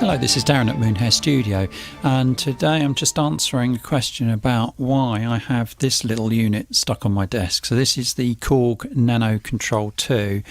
Hello, this is Darren at Moonhare Studio, and today I'm just answering a question about why I have this little unit stuck on my desk. So this is the Korg NanoKontrol 2.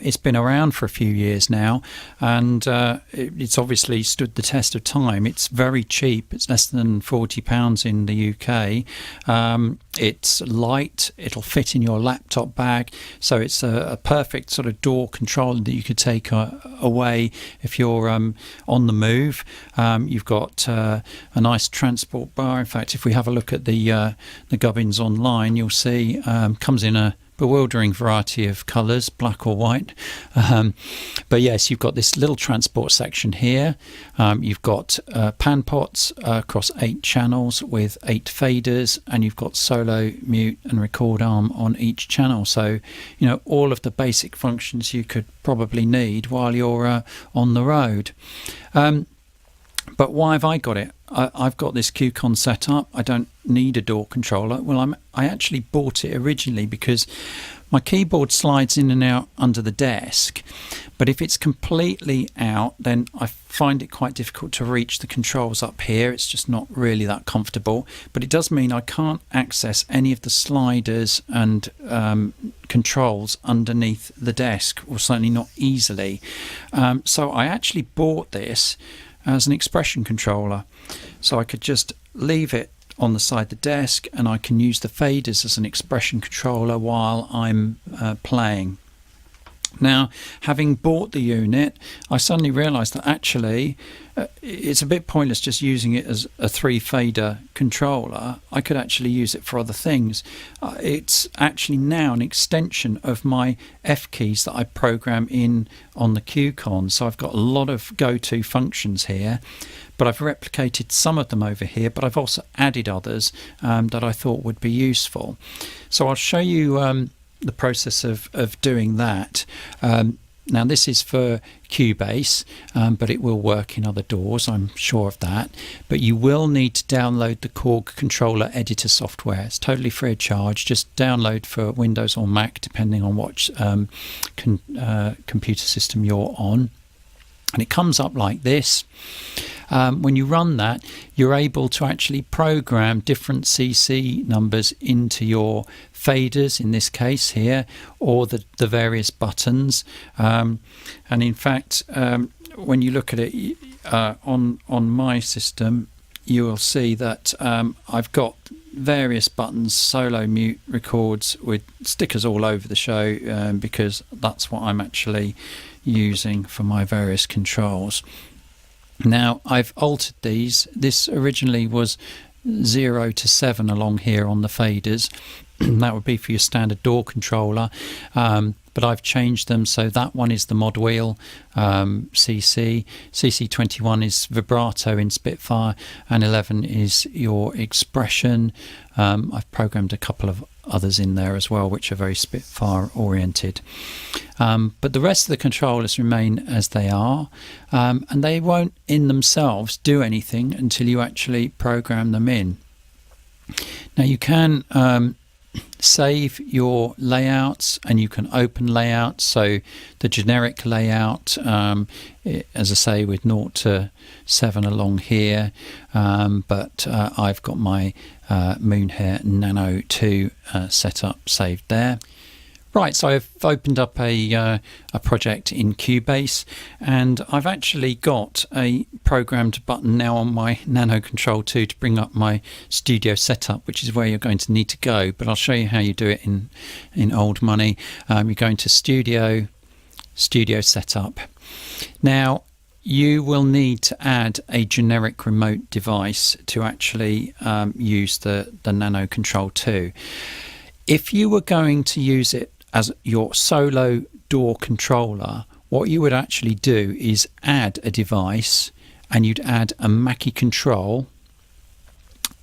It's been around for a few years now, and it's obviously stood the test of time. It's very cheap. It's less than £40 in the UK. It's light. It'll fit in your laptop bag, so it's a perfect sort of door controller that you could take away if you're on the move. You've got a nice transport bar. In fact, if we have a look at the gubbins online, you'll see comes in a bewildering variety of colours, black or white. But yes, you've got this little transport section here. You've got pan pots across 8 channels with 8 faders, and you've got solo, mute and record arm on each channel. So, you know, all of the basic functions you could probably need while you're on the road. But why have I got it? I've got this QCon set up. I don't need a door controller. Well, I actually bought it originally because my keyboard slides in and out under the desk, but if it's completely out, then I find it quite difficult to reach the controls up here. It's just not really that comfortable, but it does mean I can't access any of the sliders and controls underneath the desk, or certainly not easily. So I actually bought this as an expression controller, so I could just leave it on the side of the desk and I can use the faders as an expression controller while I'm playing. Now, having bought the unit, I suddenly realised that actually it's a bit pointless just using it as a 3-fader controller. I could actually use it for other things. It's actually now an extension of my F keys that I program in on the QCon. So I've got a lot of go-to functions here, but I've replicated some of them over here, but I've also added others that I thought would be useful. So I'll show you the process of doing that. Now this is for Cubase, but it will work in other doors, I'm sure of that. But you will need to download the Korg controller editor software. It's totally free of charge. Just download for Windows or Mac, depending on what computer system you're on. And it comes up like this. When you run that, you're able to actually program different CC numbers into your faders, in this case here, or the various buttons. And in fact, when you look at it on my system, you will see that I've got various buttons, solo, mute, records, with stickers all over the show, because that's what I'm actually using for my various controls. Now I've altered these. This originally was 0 to 7 along here on the faders. That would be for your standard door controller, but I've changed them so that one is the mod wheel CC, CC21 is vibrato in Spitfire, and 11 is your expression. I've programmed a couple of others in there as well, which are very Spitfire oriented, but the rest of the controllers remain as they are, and they won't in themselves do anything until you actually program them in. Now you can save your layouts, and you can open layouts. So the generic layout, as I say, with 0 to 7 along here, but I've got my Moonhare Nano 2 setup saved there. Right, so I've opened up a project in Cubase, and I've actually got a programmed button now on my NanoKontrol 2 to bring up my studio setup, which is where you're going to need to go, but I'll show you how you do it in old money. You're going to Studio Setup. Now, you will need to add a generic remote device to actually use the NanoKontrol 2. If you were going to use it as your solo door controller, what you would actually do is add a device, and you'd add a Mackie control,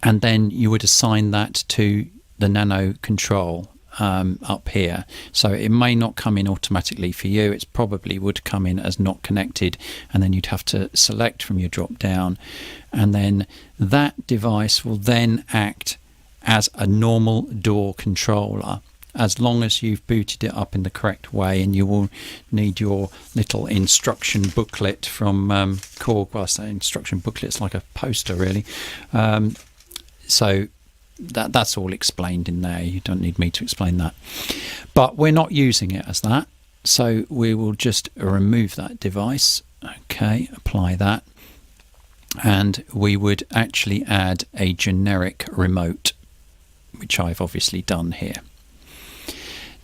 and then you would assign that to the NanoKontrol up here. So it may not come in automatically for you. It probably would come in as not connected, and then you'd have to select from your drop down, and then that device will then act as a normal door controller. as long as you've booted it up in the correct way, and you will need your little instruction booklet from Korg. Well, I say instruction booklet, it's like a poster really. So that's all explained in there. You don't need me to explain that. But we're not using it as that, so we will just remove that device. Okay, apply that. And we would actually add a generic remote, which I've obviously done here.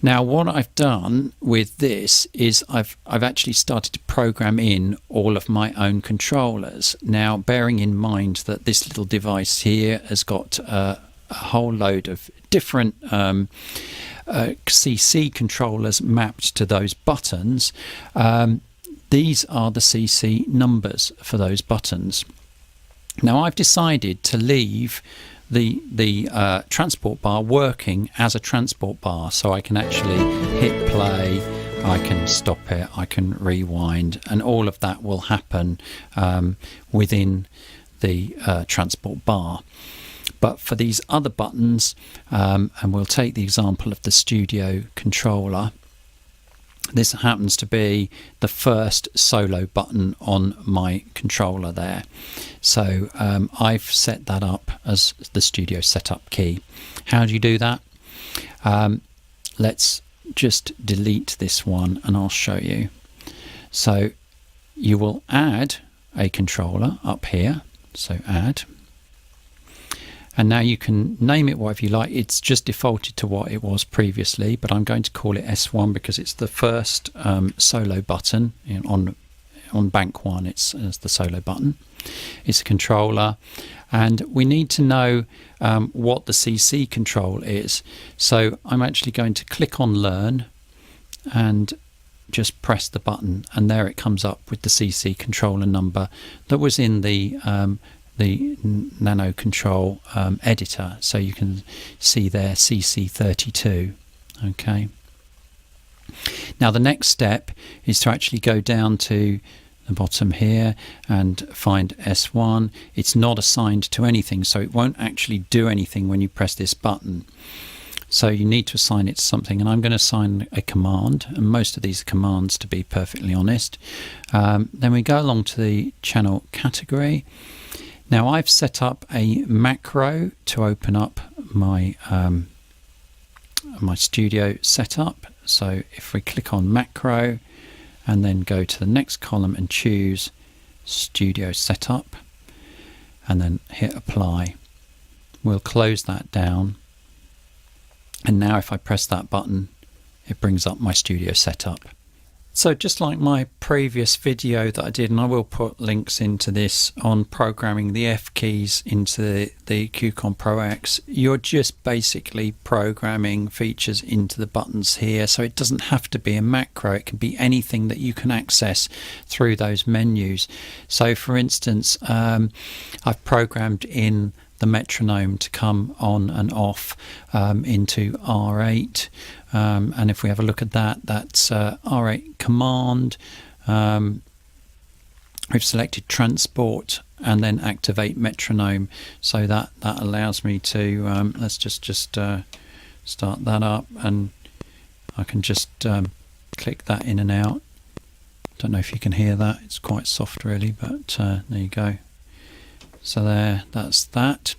Now what I've done with this is I've actually started to program in all of my own controllers. Now bearing in mind that this little device here has got a whole load of different CC controllers mapped to those buttons. These are the CC numbers for those buttons. Now I've decided to leave the transport bar working as a transport bar, so I can actually hit play, I can stop it, I can rewind, and all of that will happen within the transport bar. But for these other buttons, and we'll take the example of the studio controller, this happens to be the first solo button on my controller there. So I've set that up as the studio setup key. How do you do that? Let's just delete this one and I'll show you. So you will add a controller up here. So add. And now you can name it whatever you like. It's just defaulted to what it was previously, but I'm going to call it S1 because it's the first solo button. On bank 1 it's the solo button. It's a controller, and we need to know what the CC control is. So I'm actually going to click on learn and just press the button, and there it comes up with the CC controller number that was in the NanoKontrol editor. So you can see there CC32. Okay. Now the next step is to actually go down to the bottom here and find S1. It's not assigned to anything, so it won't actually do anything when you press this button. So you need to assign it to something, and I'm going to assign a command, and most of these are commands, to be perfectly honest. Then we go along to the channel category. Now I've set up a macro to open up my my studio setup. So if we click on macro and then go to the next column and choose studio setup and then hit apply, we'll close that down. And now if I press that button, it brings up my studio setup. So just like my previous video that I did, and I will put links into this on programming the F keys into the QCOM Pro X, you're just basically programming features into the buttons here. So it doesn't have to be a macro, it can be anything that you can access through those menus. So for instance, I've programmed in the metronome to come on and off into R8. And if we have a look at that, that's R8 command. We've selected transport and then activate metronome. So that allows me to, let's just start that up, and I can just click that in and out. Don't know if you can hear that, it's quite soft really, but there you go. So there, that's that.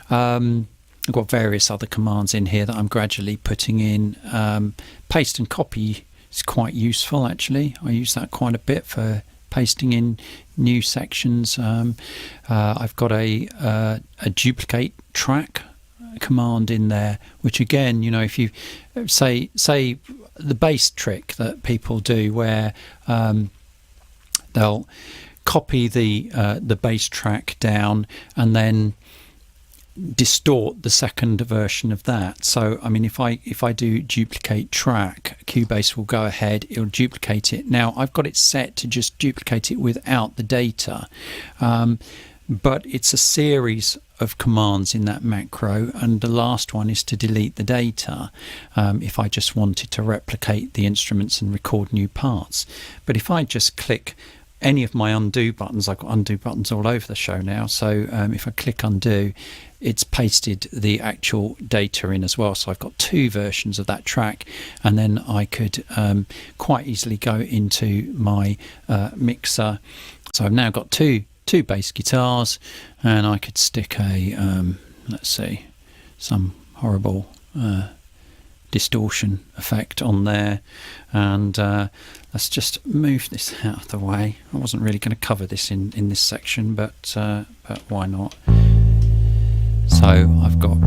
I've got various other commands in here that I'm gradually putting in. Paste and copy is quite useful actually. I use that quite a bit for pasting in new sections. I've got a duplicate track command in there, which again, you know, if you say the bass trick that people do where they'll copy the bass track down and then distort the second version of that. So I mean, if I do duplicate track, Cubase will go ahead, it'll duplicate it. Now I've got it set to just duplicate it without the data, but it's a series of commands in that macro, and the last one is to delete the data if I just wanted to replicate the instruments and record new parts. But if I just click any of my undo buttons, I've got undo buttons all over the show now, so if I click undo, it's pasted the actual data in as well. So I've got 2 versions of that track, and then I could quite easily go into my mixer. So I've now got two bass guitars, and I could stick a let's see, some horrible distortion effect on there, and let's just move this out of the way. I wasn't really going to cover this in this section, but why not? So I've got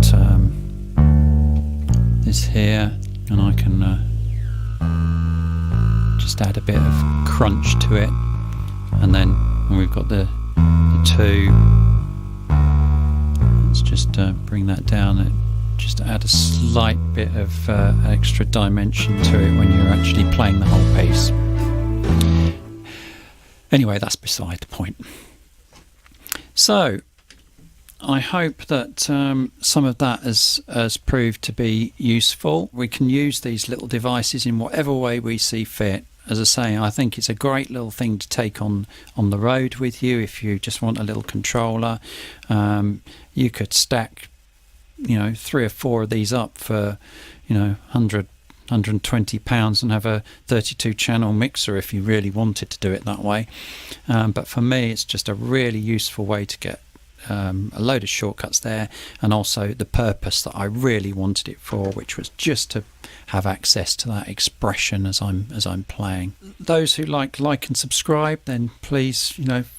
this here, and I can just add a bit of crunch to it, and then we've got the 2. Let's just bring that down and just add a slight bit of extra dimension to it when you're actually playing the whole piece. Anyway, that's beside the point. So I hope that some of that has proved to be useful. We can use these little devices in whatever way we see fit. As I say, I think it's a great little thing to take on the road with you if you just want a little controller. You could stack, 3 or 4 of these up for, 120 pounds and have a 32 channel mixer if you really wanted to do it that way. But for me, it's just a really useful way to get a load of shortcuts there, and also the purpose that I really wanted it for, which was just to have access to that expression as I'm playing. Those who like and subscribe, then please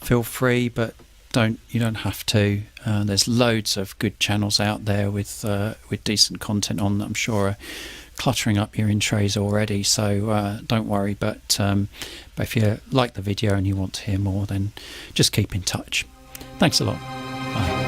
feel free, but you don't have to. There's loads of good channels out there with decent content on that I'm sure are cluttering up your in trays already, so don't worry, but if you like the video and you want to hear more, then just keep in touch. Thanks a lot. Bye.